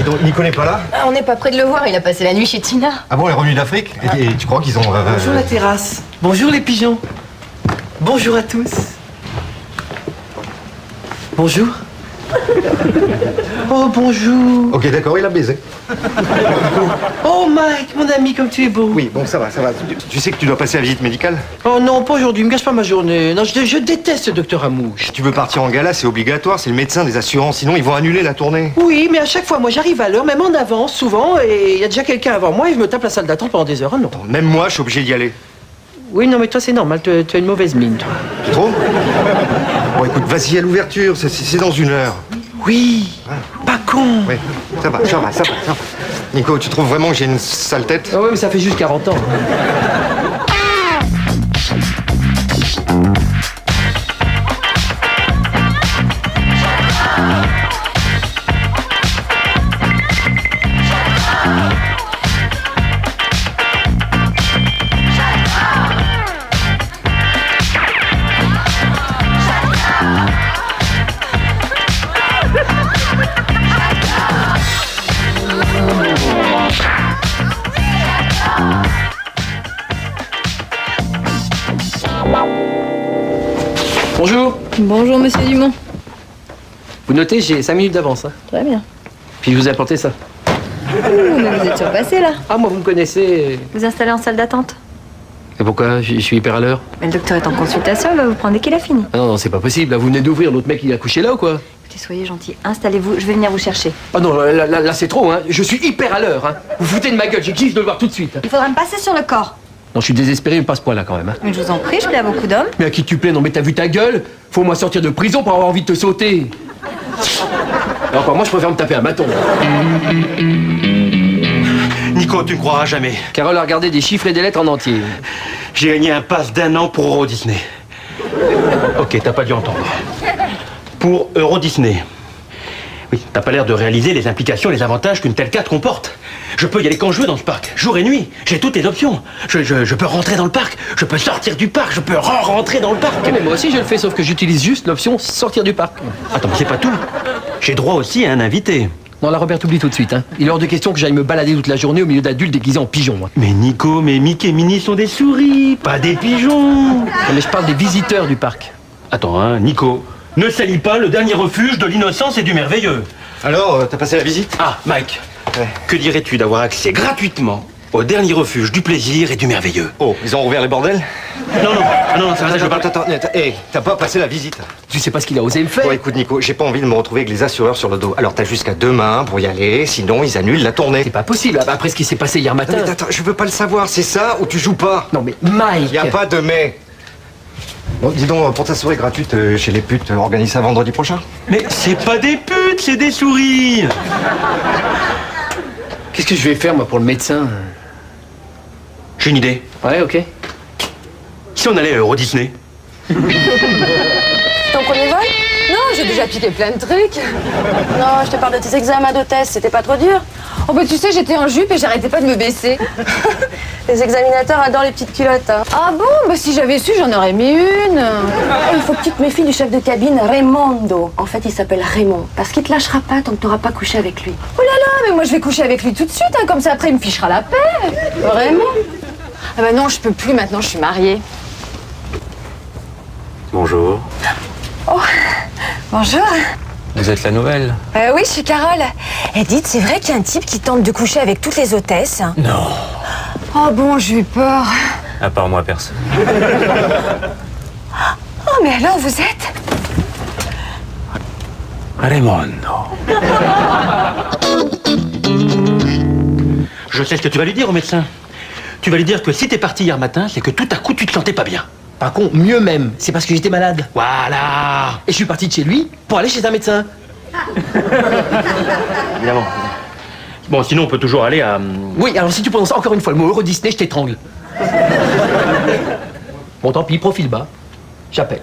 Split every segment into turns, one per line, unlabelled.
Dis donc, Nico n'est pas là?
Ah, on n'est pas près de le voir, il a passé la nuit chez Tina.
Ah bon, il est revenu d'Afrique? Et tu crois qu'ils ont...
Bonjour la terrasse. Bonjour les pigeons. Bonjour à tous. Bonjour. Oh, bonjour.
Ok, d'accord, il a baisé.
Oh, Mike, mon ami, comme tu es beau.
Oui, bon, ça va, ça va. Tu sais que tu dois passer la visite médicale?
Oh non, pas aujourd'hui, me gâche pas ma journée. Non, je déteste ce docteur Amouche.
Si tu veux partir en gala, c'est obligatoire, c'est le médecin des assurances, sinon ils vont annuler la tournée.
Oui, mais à chaque fois, moi, j'arrive à l'heure, même en avance, souvent, et il y a déjà quelqu'un avant moi, et je me tape la salle d'attente pendant des heures. Ah non.
Même moi, je suis obligé d'y aller.
Oui, non, mais toi, c'est normal, tu as une mauvaise mine, toi.
Tu trouves? Bon, écoute, vas-y à l'ouverture, c'est dans 1 heure.
Oui, pas con.
Oui, ça va, ça va, ça va, ça va. Nico, tu trouves vraiment que j'ai une sale tête?
Ah ouais, mais ça fait juste 40 ans. Bonjour.
Bonjour, monsieur Dumont.
Vous notez, j'ai 5 minutes d'avance. Hein.
Très bien.
Puis je vous ai apporté ça.
Mais vous êtes surpassé, là.
Ah, moi, vous me connaissez.
Vous installez en salle d'attente.
Et pourquoi? Je suis hyper à l'heure.
Mais le docteur est en consultation, il va vous prendre dès qu'il a fini.
Ah non, non, c'est pas possible. Là, vous venez d'ouvrir, l'autre mec, il a couché là ou quoi?
Écoutez, soyez gentil, installez-vous, je vais venir vous chercher.
Ah non, là c'est trop, hein. Je suis hyper à l'heure, hein. Vous foutez de ma gueule, j'ai kiff de le voir tout de suite.
Il faudra me passer sur le corps.
Non, je suis désespéré, mais pas ce point-là quand même. Hein.
Mais je vous en prie, je plais à beaucoup d'hommes.
Mais à qui tu plais? Non, mais t'as vu ta gueule? Faut moi sortir de prison pour avoir envie de te sauter. Alors quoi, moi je préfère me taper un bâton.
Nico, tu ne croiras jamais.
Carole a regardé des chiffres et des lettres en entier.
J'ai gagné un pass d'1 an pour Euro Disney. Ok, t'as pas dû entendre. Pour Euro Disney. Oui, t'as pas l'air de réaliser les implications et les avantages qu'une telle carte comporte. Je peux y aller quand je veux dans ce parc, jour et nuit. J'ai toutes les options. Je peux rentrer dans le parc, je peux sortir du parc, je peux rentrer dans le parc.
Mais moi aussi je le fais, sauf que j'utilise juste l'option sortir du parc.
Attends, mais c'est pas tout. J'ai droit aussi à un invité.
Non, la Robert, oublie tout de suite. Hein. Il est hors de question que j'aille me balader toute la journée au milieu d'adultes déguisés en pigeons. Moi.
Mais Nico, mais Mickey et Minnie sont des souris, pas des pigeons.
Non, mais je parle des visiteurs du parc.
Attends, hein, Nico, ne salis pas le dernier refuge de l'innocence et du merveilleux.
Alors, t'as passé la visite?
Ah, Mike,
ouais.
Que dirais-tu d'avoir accès gratuitement au dernier refuge du plaisir et du merveilleux?
Oh, ils ont rouvert les bordels?
Non, non, non, c'est pas ça que je parle.
Attends, hé, t'as pas passé la visite?
Tu sais pas ce qu'il a osé me faire?
Bon, écoute, Nico, j'ai pas envie de me retrouver avec les assureurs sur le dos. Alors, t'as jusqu'à demain pour y aller, sinon ils annulent la tournée.
C'est pas possible, après ce qui s'est passé hier matin.
Non, mais attends, je veux pas le savoir, c'est ça ou tu joues pas?
Non, mais Mike...
Y a pas de mais. Bon, dis donc, pour ta soirée gratuite chez les putes, organise ça vendredi prochain?
Mais c'est pas des putes, c'est des souris.
Qu'est-ce que je vais faire, moi, pour le médecin?
J'ai une idée.
Ouais, ok.
Si on allait à Euro Disney?
Ton premier vol? Non, j'ai déjà piqué plein de trucs. Non, je te parle de tes examens d'hôtesse, c'était pas trop dur?
Oh bah tu sais, j'étais en jupe et j'arrêtais pas de me baisser.
Les examinateurs adorent les petites culottes. Hein.
Ah bon? Bah si j'avais su, j'en aurais mis une.
Il faut que tu te méfies du chef de cabine, Raimondo. En fait, il s'appelle Raymond, parce qu'il te lâchera pas tant que t'auras pas couché avec lui.
Oh là là, mais moi je vais coucher avec lui tout de suite, hein, comme ça après il me fichera la paix.
Vraiment?
Ah bah non, je peux plus maintenant, je suis mariée.
Bonjour.
Oh, bonjour.
Vous êtes la nouvelle?
Oui, je suis Carole. Et dites, c'est vrai qu'il y a un type qui tente de coucher avec toutes les hôtesses?
Non.
Oh bon, j'ai eu peur.
À part moi, personne.
Oh, mais alors vous êtes?
Raimondo.
Je sais ce que tu vas lui dire au médecin. Tu vas lui dire que si t'es parti hier matin, c'est que tout à coup tu te sentais pas bien.
Par contre, mieux même, c'est parce que j'étais malade.
Voilà.
Et je suis parti de chez lui pour aller chez un médecin.
Évidemment. Bon, sinon on peut toujours aller à...
Oui, alors si tu prononces encore une fois le mot Euro Disney, je t'étrangle. Bon, tant pis, profil bas. J'appelle.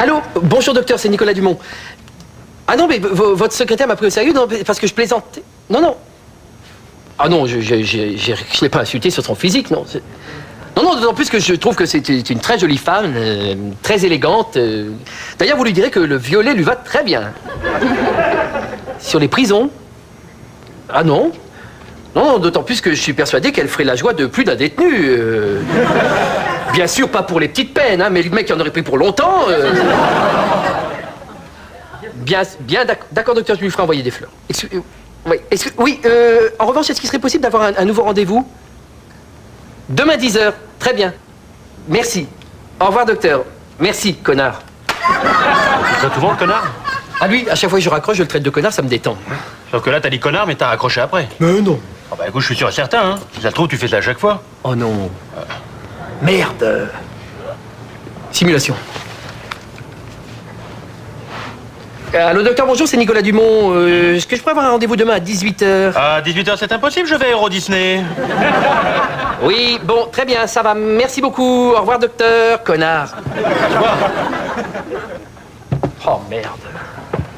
Allô? Bonjour docteur, c'est Nicolas Dumont. Ah non, mais votre secrétaire m'a pris au sérieux, non, parce que je plaisantais. Non, non. Ah non, je l'ai pas insulté sur son physique, non. Non, non, d'autant plus que je trouve que c'est une très jolie femme, très élégante. D'ailleurs, vous lui direz que le violet lui va très bien. Sur les prisons? Ah non. Non, d'autant plus que je suis persuadé qu'elle ferait la joie de plus d'un détenu. Bien sûr, pas pour les petites peines, hein, mais le mec qui en aurait pris pour longtemps. Bien, d'accord, docteur, je lui ferai envoyer des fleurs. Oui, en revanche, est-ce qu'il serait possible d'avoir un nouveau rendez-vous? Demain 10h, très bien. Merci. Au revoir, docteur. Merci, connard.
Tu traites souvent le connard?
Ah lui, à chaque fois que je raccroche, je le traite de connard, ça me détend.
Sauf que là, t'as dit connard, mais t'as raccroché après.
Mais non.
Ah bah écoute, je suis sûr et certain, hein. Si ça se trouve, tu fais ça à chaque fois.
Oh non. Merde. Simulation. Allô, docteur, bonjour, c'est Nicolas Dumont. Est-ce que je pourrais avoir un rendez-vous demain à 18h?
À 18h, c'est impossible, je vais à Euro Disney.
Oui, bon, très bien, ça va. Merci beaucoup. Au revoir, docteur, connard. Oh, merde.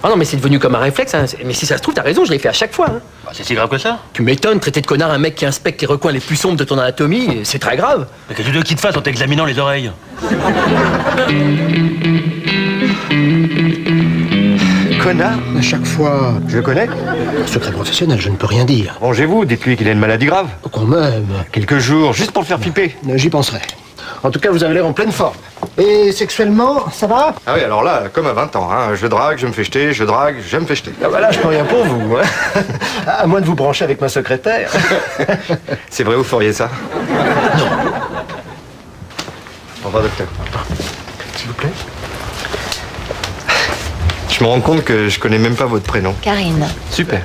Oh non, mais c'est devenu comme un réflexe, hein. Mais si ça se trouve, t'as raison, je l'ai fait à chaque fois, hein.
Bah, c'est si grave que ça?
Tu m'étonnes, traiter de connard un mec qui inspecte les recoins les plus sombres de ton anatomie, c'est très grave.
Mais qu'est-ce que tu veux qu'il te fasse en t'examinant les oreilles?
Connard?
À chaque fois.
Je le connais?
Secret professionnel, je ne peux rien dire.
Rangez-vous, dites-lui qu'il a une maladie grave.
Quand même.
Quelques jours, juste pour le faire flipper.
J'y penserai. En tout cas, vous avez l'air en pleine forme. Et sexuellement, ça va?
Ah oui, alors là, comme à 20 ans, hein. Je drague, je me fais jeter, je drague, je me fais jeter.
Ah bah là, je peux rien pour vous. Hein. À moins de vous brancher avec ma secrétaire.
C'est vrai, vous feriez ça?
Non.
Au revoir, docteur.
S'il vous plaît.
Je me rends compte que je connais même pas votre prénom.
Karine.
Super.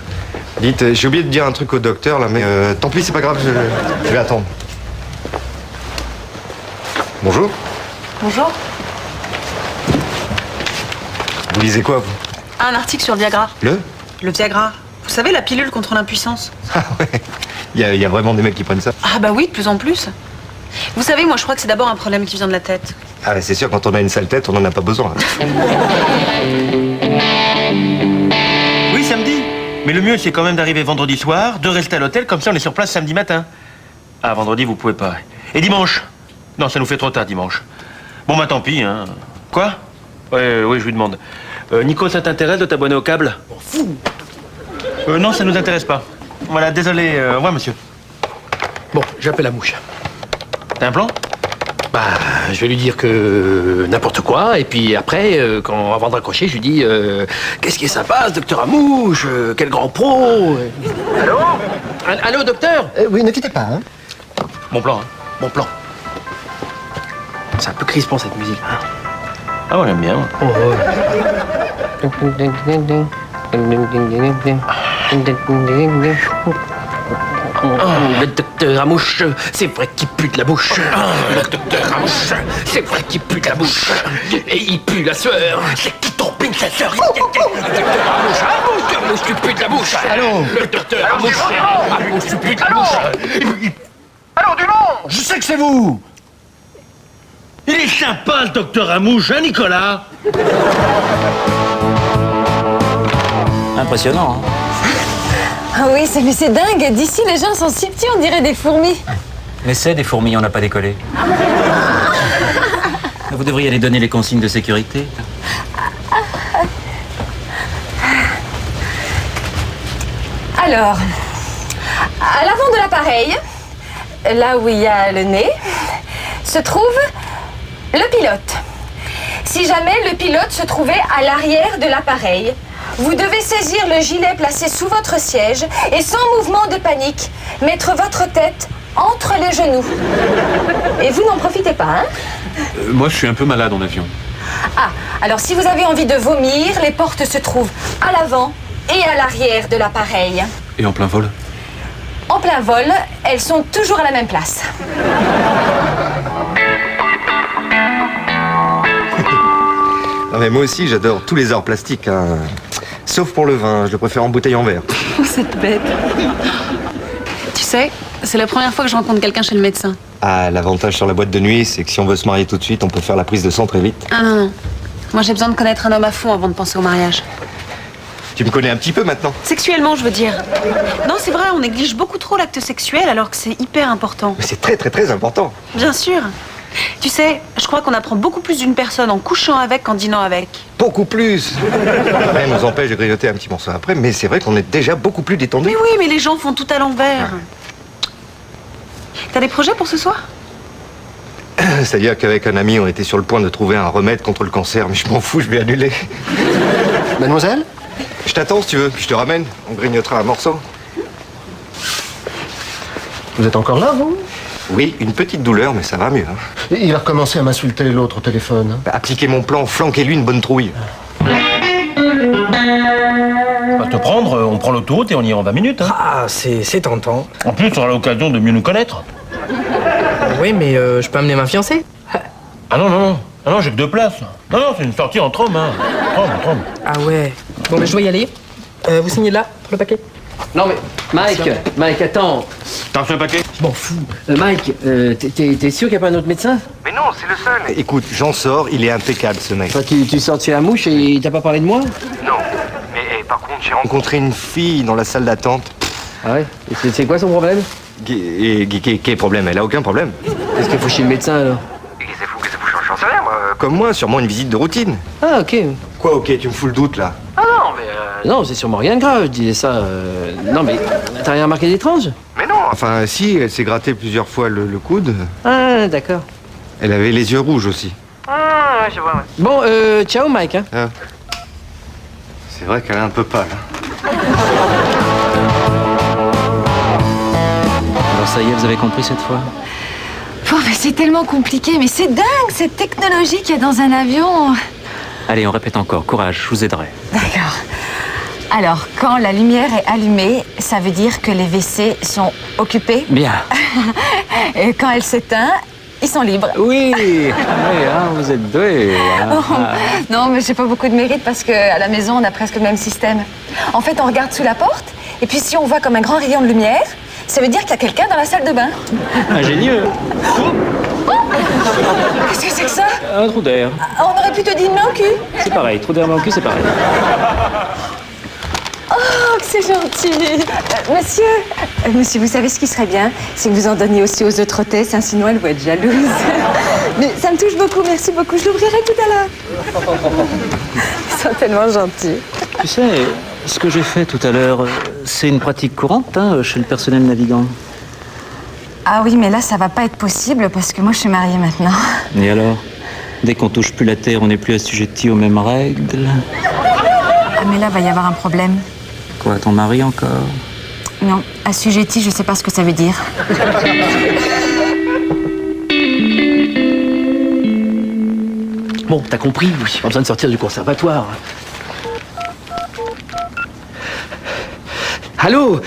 Dites, j'ai oublié de dire un truc au docteur, là, mais tant pis, c'est pas grave, je vais attendre. Bonjour.
Bonjour.
Vous lisez quoi, vous?
Un article sur le Viagra.
Le
Viagra. Vous savez, la pilule contre l'impuissance.
Ah ouais. Il y a vraiment des mecs qui prennent ça.
Ah bah oui, de plus en plus. Vous savez, moi je crois que c'est d'abord un problème qui vient de la tête.
Ah ouais, c'est sûr, quand on a une sale tête, on en a pas besoin.
Oui, samedi. Mais le mieux, c'est quand même d'arriver vendredi soir, de rester à l'hôtel, comme ça on est sur place samedi matin. Ah, vendredi, vous pouvez pas. Et dimanche? Non, ça nous fait trop tard, dimanche. Bon, bah tant pis, hein. Quoi? Ouais, oui, je lui demande. Nico, ça t'intéresse de t'abonner au câble?
M'en fous.
Non, ça nous intéresse pas. Voilà, désolé. Au revoir, monsieur.
Bon, j'appelle la mouche.
T'as un plan?
Bah, je vais lui dire que n'importe quoi, et puis après, avant de raccrocher, je lui dis qu'est-ce qui est sympa, ce docteur Amouche, quel grand pro. Allô? Allô, docteur?
Oui, ne quittez pas, hein.
Bon plan, hein.
Bon plan. C'est un peu crispant cette musique. Hein.
Ah, ouais, j'aime bien.
Oh, le docteur Amouche, c'est vrai qu'il pue de la bouche. Le docteur Amouche, c'est vrai qu'il pue de la bouche. Et il pue la sueur. C'est qui ton ping, sa sueur? Le docteur Amouche, Amouche, tu pues de la bouche.
Allô?
Le docteur Amouche, Amouche, tu pues de la bouche.
Allô, Dumont? Je sais que c'est vous.
Il est sympa, le docteur Amouche, hein, Nicolas?
Impressionnant, hein?
Ah oui, mais c'est dingue. D'ici, les gens sont si petits, on dirait des fourmis.
Mais c'est des fourmis, on n'a pas décollé. Vous devriez aller donner les consignes de sécurité.
Alors, à l'avant de l'appareil, là où il y a le nez, se trouve le pilote. Si jamais le pilote se trouvait à l'arrière de l'appareil, vous devez saisir le gilet placé sous votre siège et sans mouvement de panique, mettre votre tête entre les genoux. Et vous n'en profitez pas, hein?
Moi, je suis un peu malade en avion.
Ah, alors si vous avez envie de vomir, les portes se trouvent à l'avant et à l'arrière de l'appareil.
Et en plein vol?
En plein vol, elles sont toujours à la même place.
Non mais moi aussi, j'adore tous les arts plastiques, hein. Sauf pour le vin, je le préfère en bouteille en verre.
Cette bête. Tu sais, c'est la première fois que je rencontre quelqu'un chez le médecin.
Ah, l'avantage sur la boîte de nuit, c'est que si on veut se marier tout de suite, on peut faire la prise de sang très vite.
Ah non, non. Moi j'ai besoin de connaître un homme à fond avant de penser au mariage.
Tu me connais un petit peu maintenant.
Sexuellement, je veux dire. Non, c'est vrai, on néglige beaucoup trop l'acte sexuel alors que c'est hyper important.
Mais c'est très très très important.
Bien sûr. Tu sais, je crois qu'on apprend beaucoup plus d'une personne en couchant avec qu'en dînant avec.
Beaucoup plus. Rien nous empêche de grignoter un petit morceau après, mais c'est vrai qu'on est déjà beaucoup plus détendu.
Mais oui, mais les gens font tout à l'envers. T'as des projets pour ce soir?
C'est-à-dire qu'avec un ami, on était sur le point de trouver un remède contre le cancer, mais je m'en fous, je vais annuler.
Mademoiselle?
Je t'attends si tu veux, puis je te ramène. On grignotera un morceau.
Vous êtes encore là, vous?
Oui, une petite douleur, mais ça va mieux. Hein.
Il a recommencé à m'insulter l'autre au téléphone.
Bah, appliquez mon plan, flanquez-lui une bonne trouille.
Pas te prendre, on prend l'autoroute et on y est en 20 minutes. Hein.
Ah, c'est tentant.
En plus, on aura l'occasion de mieux nous connaître.
Oui, mais je peux amener ma fiancée?
Ah non, non, non. Ah non, j'ai que 2 places. Non, non, c'est une sortie entre hommes. Hein. Entre hommes.
Ah ouais. Bon, mais je dois y aller. Vous signez là, pour le paquet?
Non mais, Mike, attends.
T'as reçu un paquet?
Je m'en fous. Mike, t'es sûr qu'il n'y a pas un autre médecin?
Mais non, c'est le seul. Écoute, j'en sors, il est impeccable ce mec.
Enfin, tu sors de chez la mouche et il t'a pas parlé de moi?
Non, mais par contre, j'ai rencontré une fille dans la salle d'attente.
Ah ouais? Et c'est quoi son problème?
Quel problème? Elle a aucun problème.
Qu'est-ce qu'il faut chez le médecin alors?
Qu'est-ce que c'est fou, j'en sais rien, moi. Comme moi, sûrement une visite de routine.
Ah ok.
Quoi, ok, tu me fous le doute là?
Ah non, mais non, c'est sûrement rien de grave, je disais ça. Non mais, t'as rien remarqué d'étrange?
Mais non. Enfin, si, elle s'est gratté plusieurs fois le coude.
Ah d'accord.
Elle avait les yeux rouges aussi.
Ah ouais, je vois, ouais. Bon, ciao Mike, hein.
Ah. C'est vrai qu'elle est un peu pâle.
Alors ça y est, vous avez compris cette fois?
Bon, mais c'est tellement compliqué, mais c'est dingue cette technologie qu'il y a dans un avion.
Allez, on répète encore. Courage, je vous aiderai.
D'accord. Alors, quand la lumière est allumée, ça veut dire que les WC sont occupés.
Bien.
Et quand elle s'éteint, ils sont libres.
Oui, oui, hein, vous êtes doués.
Oh, non, mais j'ai pas beaucoup de mérite parce qu'à la maison, on a presque le même système. En fait, on regarde sous la porte, et puis si on voit comme un grand rayon de lumière, ça veut dire qu'il y a quelqu'un dans la salle de bain.
Ingénieux.
Qu'est-ce que c'est que ça?
Un trou d'air.
On aurait pu te dire une main au cul.
C'est pareil, trou d'air dans le cul, c'est pareil.
Oh, que c'est gentil. Monsieur, vous savez ce qui serait bien? C'est que vous en donniez aussi aux autres hôtesses, hein, sinon elles vont être jalouses. Mais ça me touche beaucoup, merci beaucoup. Je l'ouvrirai tout à l'heure. Ils sont tellement gentils.
Tu sais, ce que j'ai fait tout à l'heure, c'est une pratique courante hein, chez le personnel navigant.
Ah oui, mais là, ça va pas être possible parce que moi, je suis mariée maintenant.
Et alors? Dès qu'on touche plus la terre, on n'est plus assujetti aux mêmes règles.
Ah, mais là, va y avoir un problème.
Quoi, ton mari encore?
Non, assujetti, je sais pas ce que ça veut dire.
Bon, t'as compris, oui. Pas besoin de sortir du conservatoire. Allô,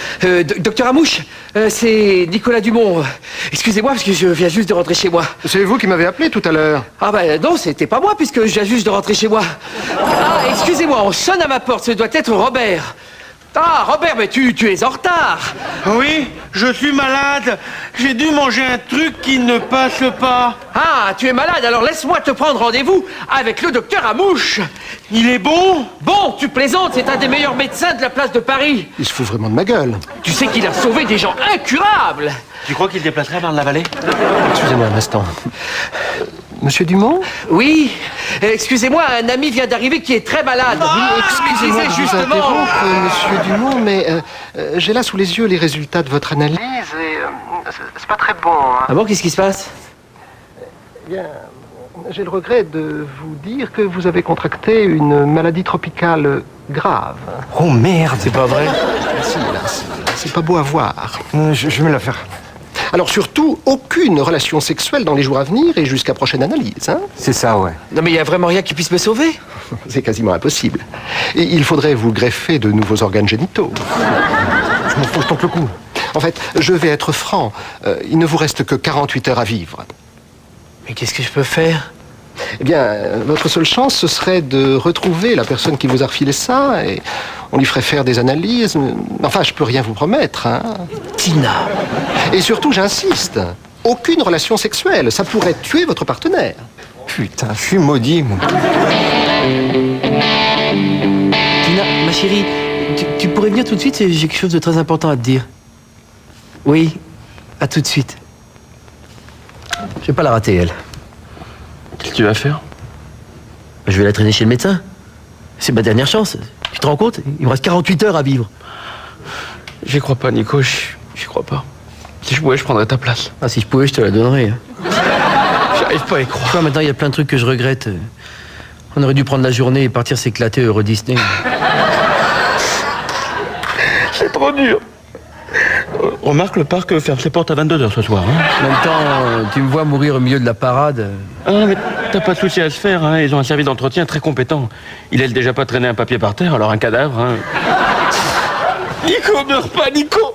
docteur Amouche, c'est Nicolas Dumont. Excusez-moi parce que je viens juste de rentrer chez moi.
C'est vous qui m'avez appelé tout à l'heure.
Ah ben non, c'était pas moi puisque je viens juste de rentrer chez moi. Ah, excusez-moi, on sonne à ma porte, ce doit être Robert. Ah, Robert, mais tu es en retard.
Oui, je suis malade. J'ai dû manger un truc qui ne passe pas.
Ah, tu es malade, alors laisse-moi te prendre rendez-vous avec le docteur Amouche.
Il est bon?
Bon, tu plaisantes, c'est un des meilleurs médecins de la place de Paris.
Il se fout vraiment de ma gueule.
Tu sais qu'il a sauvé des gens incurables.
Tu crois qu'il déplacerait vers la vallée?
Excusez-moi un instant. Monsieur Dumont?
Oui, excusez-moi, un ami vient d'arriver qui est très malade.
Excusez-moi de vous
justement.
interrompre, Monsieur Dumont, mais j'ai là sous les yeux les résultats de votre analyse et c'est pas très bon. Hein.
Ah bon, qu'est-ce qui se passe?
Eh bien, j'ai le regret de vous dire que vous avez contracté une maladie tropicale grave.
Oh merde, c'est pas vrai.
Si, là, c'est pas beau à voir.
Je vais me la faire.
Alors surtout, aucune relation sexuelle dans les jours à venir et jusqu'à prochaine analyse, hein?
C'est ça, ouais.
Non mais il y a vraiment rien qui puisse me sauver.
C'est quasiment impossible. Et il faudrait vous greffer de nouveaux organes génitaux.
Je m'en fous, je tente le coup.
En fait, je vais être franc. Il ne vous reste que 48 heures à vivre.
Mais qu'est-ce que je peux faire?
Eh bien, votre seule chance, ce serait de retrouver la personne qui vous a refilé ça et on lui ferait faire des analyses. Enfin, je peux rien vous promettre, hein.
Tina.
Et surtout, j'insiste, aucune relation sexuelle. Ça pourrait tuer votre partenaire.
Putain, je suis maudit, moi.
Tina, ma chérie, Tu pourrais venir tout de suite, j'ai quelque chose de très important à te dire. Oui, à tout de suite. Je vais pas la rater, elle.
Qu'est-ce que tu vas faire?
Je vais la traîner chez le médecin. C'est ma dernière chance. Tu te rends compte? Il me reste 48 heures à vivre.
J'y crois pas, Nico, j'y crois pas. Si je pouvais, je prendrais ta place.
Ah, si je pouvais, je te la donnerais.
J'arrive pas à y croire.
Tu vois, maintenant, il y a plein de trucs que je regrette. On aurait dû prendre la journée et partir s'éclater au Euro Disney.
C'est trop dur. Remarque, le parc ferme ses portes à 22h ce soir. Hein.
En même temps, tu me vois mourir au milieu de la parade.
Ah, mais t'as pas de souci à se faire, hein. Ils ont un service d'entretien très compétent. Ils laissent déjà pas traîner un papier par terre, alors un cadavre, hein. Nico, meurs pas, Nico!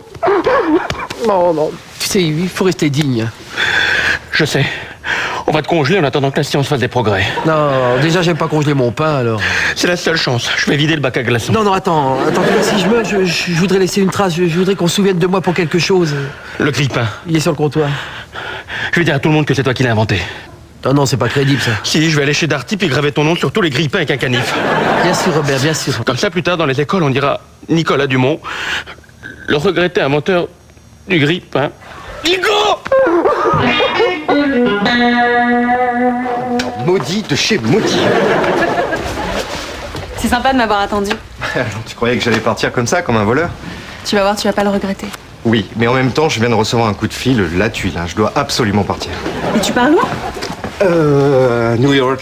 Non, non. Tu sais, il faut rester digne.
Je sais. On va te congeler en attendant que la science fasse des progrès.
Non, déjà, j'aime pas congeler mon pain, alors.
C'est la seule chance. Je vais vider le bac à glaçons.
Non, non, attends, tu vois, si je meurs, je voudrais laisser une trace. Je voudrais qu'on se souvienne de moi pour quelque chose.
Le grille-pain.
Il est sur le comptoir.
Je vais dire à tout le monde que c'est toi qui l'as inventé.
Non, non, c'est pas crédible, ça.
Si, je vais aller chez Darty puis graver ton nom sur tous les grille-pains avec un canif.
Bien sûr, Robert, bien sûr.
Comme ça, plus tard, dans les écoles, on dira Nicolas Dumont, le regretté inventeur du grille-pain. Nico!
Maudit de chez maudit.
C'est sympa de m'avoir attendu.
Tu croyais que j'allais partir comme ça, comme un voleur?
Tu vas voir, tu vas pas le regretter.
Oui, mais en même temps, je viens de recevoir un coup de fil, la tuile. Je dois absolument partir.
Et tu pars loin?
New York.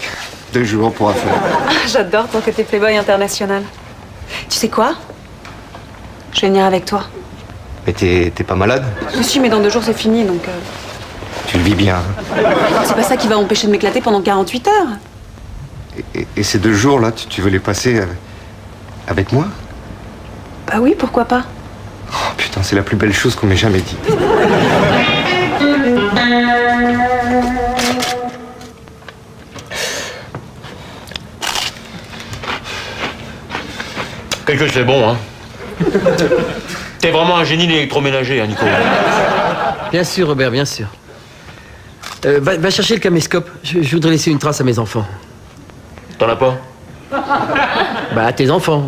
2 jours pour affaire.
Ah, j'adore ton côté playboy international. Tu sais quoi? Je vais venir avec toi.
Mais t'es pas malade?
Si, mais dans 2 jours c'est fini, donc...
Tu le vis bien.
C'est pas ça qui va m'empêcher de m'éclater pendant 48 heures.
Et ces 2 jours-là, tu veux les passer avec moi?
Bah oui, pourquoi pas?
Oh putain, c'est la plus belle chose qu'on m'ait jamais dit.
Quelque chose c'est bon, hein. T'es vraiment un génie d'électroménager, hein, Nico.
Bien sûr, Robert, bien sûr. Va chercher le caméscope. Je voudrais laisser une trace à mes enfants.
T'en as pas?
Bah, à tes enfants.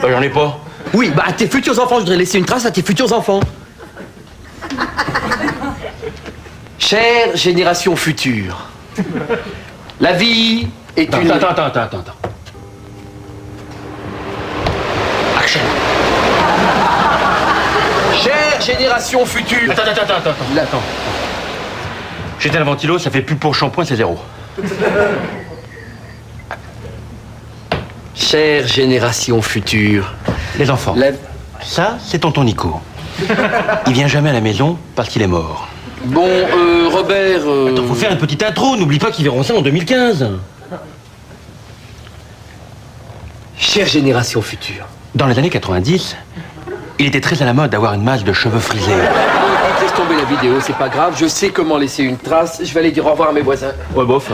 Bah, j'en ai pas.
Oui, bah, à tes futurs enfants. Je voudrais laisser une trace à tes futurs enfants. Chère génération future, la vie est une...
Attends. Action.
Chère génération future...
Attends. J'éteins le ventilo, ça fait plus pour shampoing, c'est 0.
Chère génération future...
Les enfants, ça, c'est tonton Nico. Il vient jamais à la maison parce qu'il est mort.
Bon, Robert...
Attends, faut faire une petite intro, n'oublie pas qu'ils verront ça en 2015.
Chère génération future...
Dans les années 90, il était très à la mode d'avoir une masse de cheveux frisés.
Laisse tomber la vidéo, c'est pas grave. Je sais comment laisser une trace. Je vais aller dire au revoir à mes voisins.
Ouais, bof.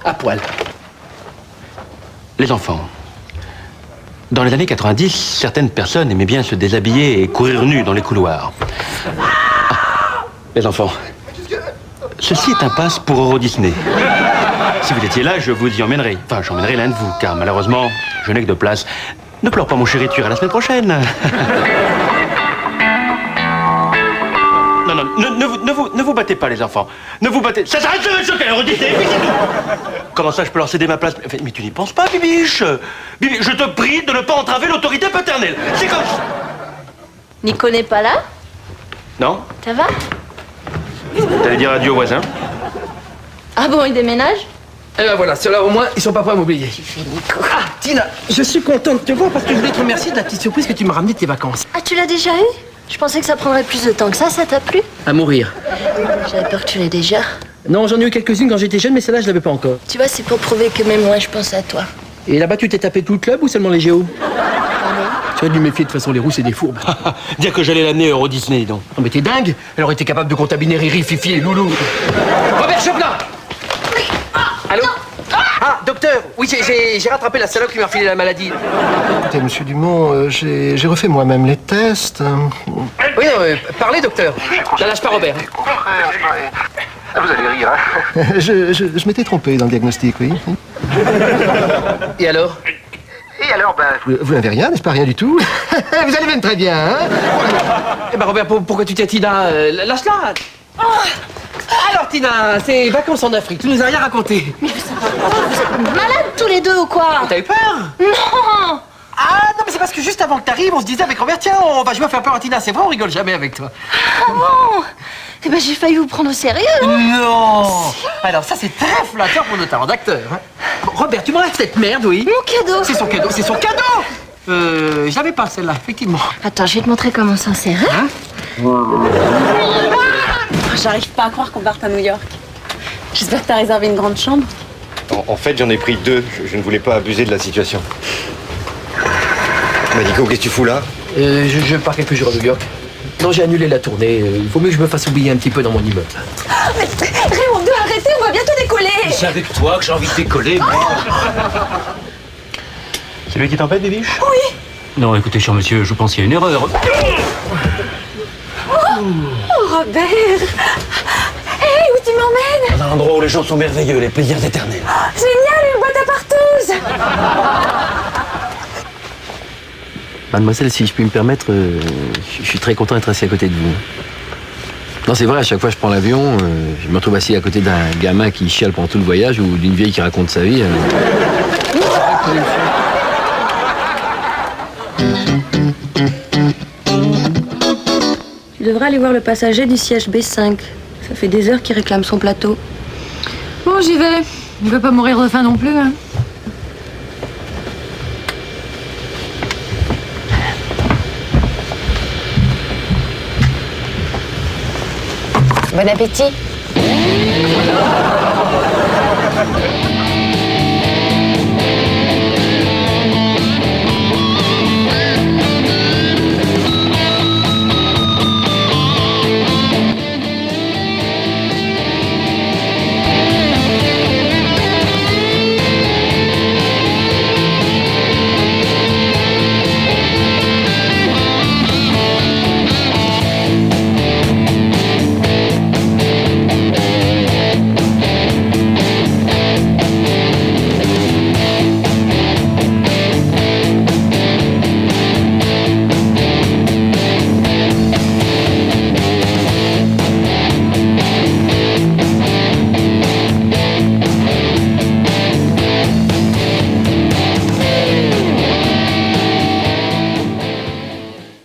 À poil.
Les enfants. Dans les années 90, certaines personnes aimaient bien se déshabiller et courir nus dans les couloirs. Ah, les enfants. Ceci est un pass pour Euro Disney. Si vous étiez là, je vous y emmènerai. Enfin, j'emmènerai l'un de vous, car malheureusement, je n'ai que de place. Ne pleure pas, mon chéri, tu iras la semaine prochaine. Non, ne vous battez pas, les enfants. Ne vous battez... Ça s'arrête le choc à Euro Disney, oui, c'est tout. Comment ça, je peux leur céder ma place? Mais tu n'y penses pas, Bibiche. Bibi, je te prie de ne pas entraver l'autorité paternelle. C'est comme ça.
Nico n'est pas là?
Non?
Ça va?
T'allais dire adieu aux voisins?
Ah bon, il déménage?
Eh ben voilà, ceux-là au moins, ils sont pas prêts à m'oublier. Ah, Tina, je suis content de te voir parce que je voulais te remercier de la petite surprise que tu m'as ramenée de tes vacances.
Ah, tu l'as déjà eu? Je pensais que ça prendrait plus de temps que ça t'a plu?
À mourir.
J'avais peur que tu l'aies déjà.
Non, j'en ai eu quelques-unes quand j'étais jeune, mais celle-là, je l'avais pas encore.
Tu vois, c'est pour prouver que même moi, je pense à toi.
Et là-bas, tu t'es tapé tout le club ou seulement les géos? Tu vas dû méfier, de toute façon, les roues, c'est des fourbes.
Dire que j'allais l'amener à Euro Disney, donc.
Non, mais t'es dingue? Elle aurait été capable de contaminer Riri, Fifi et Loulou. Robert Choplin! Allô? Ah, docteur! Oui, j'ai rattrapé la salope qui m'a refilé la maladie.
Écoutez, monsieur Dumont, j'ai refait moi-même les tests.
Oui, non, parlez, docteur. La lâche pas, Robert.
Ah, vous allez rire, hein? Je m'étais trompé dans le diagnostic, oui.
Et alors?
Et alors, vous n'avez rien, n'est-ce pas? Rien du tout. Vous allez même très bien, hein?
Eh ben Robert, pourquoi tu t'es Tina? Lâche-la. Alors Tina, c'est vacances en Afrique, tu nous as rien raconté.
Mais vous êtes malades tous les deux ou quoi?
T'as eu peur?
Non!
Ah non, mais c'est parce que juste avant que t'arrives, on se disait avec Robert, tiens, on va jouer à faire peur à Tina. C'est vrai, on rigole jamais avec toi.
Ah bon? Eh ben j'ai failli vous prendre au sérieux.
Non. Alors ça, c'est très flatteur pour notre talent d'acteur. Hein. Robert, tu m'enlèves cette merde, oui?
Mon cadeau.
C'est son cadeau, c'est son cadeau. Je l'avais pas celle-là, effectivement.
Attends, je vais te montrer comment s'en sert. Hein?
J'arrive pas à croire qu'on parte à New York. J'espère que t'as réservé une grande chambre.
En fait, j'en ai pris 2. Je ne voulais pas abuser de la situation. Nico, qu'est-ce que tu fous là?
Je pars quelques jours à New York. Non, j'ai annulé la tournée. Il vaut mieux que je me fasse oublier un petit peu dans mon immeuble.
Mais Raymond, arrêtez, on va bientôt décoller.
C'est avec toi que j'ai envie de décoller, moi.
C'est lui qui t'embête, Bibiche?
Oui.
Non, écoutez, cher monsieur, je pense qu'il y a une erreur.
Oh, Robert. Hey, où tu m'emmènes?
Dans un endroit où les gens sont merveilleux, les plaisirs éternels.
Génial, une boîte à partouze.
Mademoiselle, si je puis me permettre, je suis très content d'être assis à côté de vous. Non, c'est vrai, à chaque fois que je prends l'avion, je me retrouve assis à côté d'un gamin qui chiale pendant tout le voyage ou d'une vieille qui raconte sa vie.
Tu devrais aller voir le passager du siège B5. Ça fait des heures qu'il réclame son plateau.
Bon, j'y vais. Il veut pas mourir de faim non plus, hein.
Bon appétit.